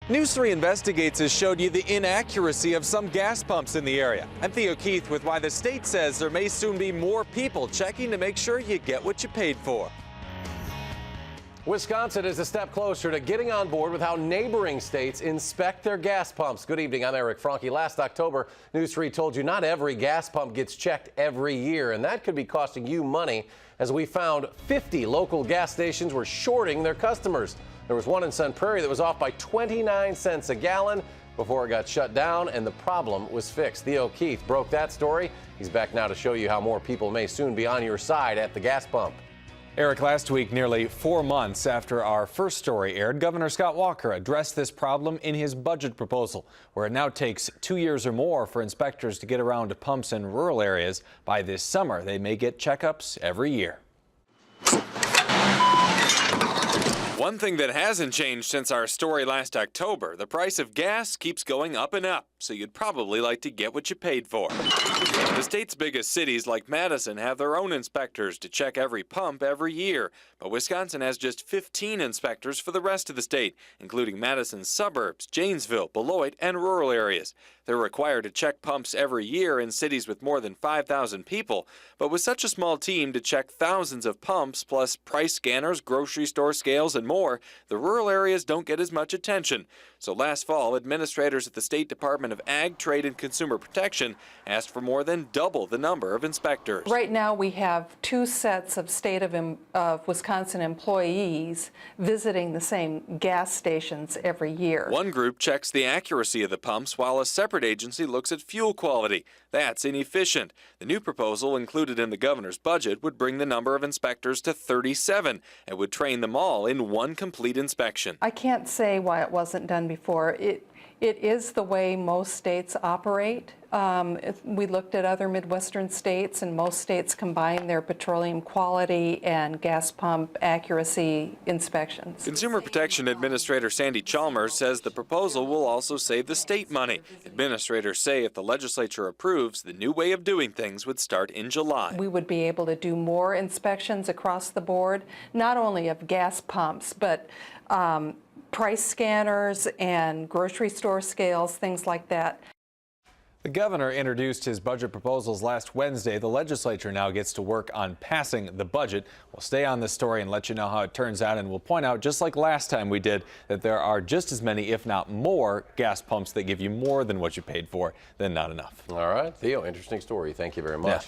News 3 Investigates has showed you the inaccuracy of some gas pumps in the area. I'm Theo Keith with why the state says there may soon be more people checking to make sure you get what you paid for. Wisconsin is a step closer to getting on board with how neighboring states inspect their gas pumps. Good evening, I'm Eric Franke. Last October, News 3 told you not every gas pump gets checked every year, and that could be costing you money, as we found 50 local gas stations were shorting their customers. There was one in Sun Prairie that was off by 29 cents a gallon before it got shut down, and the problem was fixed. Theo Keith broke that story. He's back now to show you how more people may soon be on your side at the gas pump. Eric, last week, nearly 4 months after our first story aired, Governor Scott Walker addressed this problem in his budget proposal, where it now takes 2 years or more for inspectors to get around to pumps in rural areas. By this summer, they may get checkups every year. One thing that hasn't changed since our story last October, the price of gas keeps going up and up, so you'd probably like to get what you paid for. The state's biggest cities like Madison have their own inspectors to check every pump every year, but Wisconsin has just 15 inspectors for the rest of the state, including Madison's suburbs, Janesville, Beloit, and rural areas. They're required to check pumps every year in cities with more than 5,000 people, but with such a small team to check thousands of pumps, plus price scanners, grocery store scales, and more, the rural areas don't get as much attention. So last fall, administrators at the State Department of Ag, Trade, and Consumer Protection asked for more than double the number of inspectors. Right now we have 2 sets of state of Wisconsin employees visiting the same gas stations every year. One group checks the accuracy of the pumps while a separate agency looks at fuel quality. That's inefficient. The new proposal included in the governor's budget would bring the number of inspectors to 37 and would train them all in one complete inspection. I can't say why it wasn't done before. It is the way most states operate. We looked at other Midwestern states, and most states combine their petroleum quality and gas pump accuracy inspections. Consumer Protection Administrator Sandy Chalmers says the proposal will also save the state money. Administrators say if the legislature approves, the new way of doing things would start in July. We would be able to do more inspections across the board, not only of gas pumps, but price scanners and grocery store scales, things like that. The governor introduced his budget proposals last Wednesday. The legislature now gets to work on passing the budget. We'll stay on this story and let you know how it turns out, and we'll point out, just like last time we did, that there are just as many, if not more, gas pumps that give you more than what you paid for than not enough. All right, Theo, interesting story. Thank you very much. Yeah.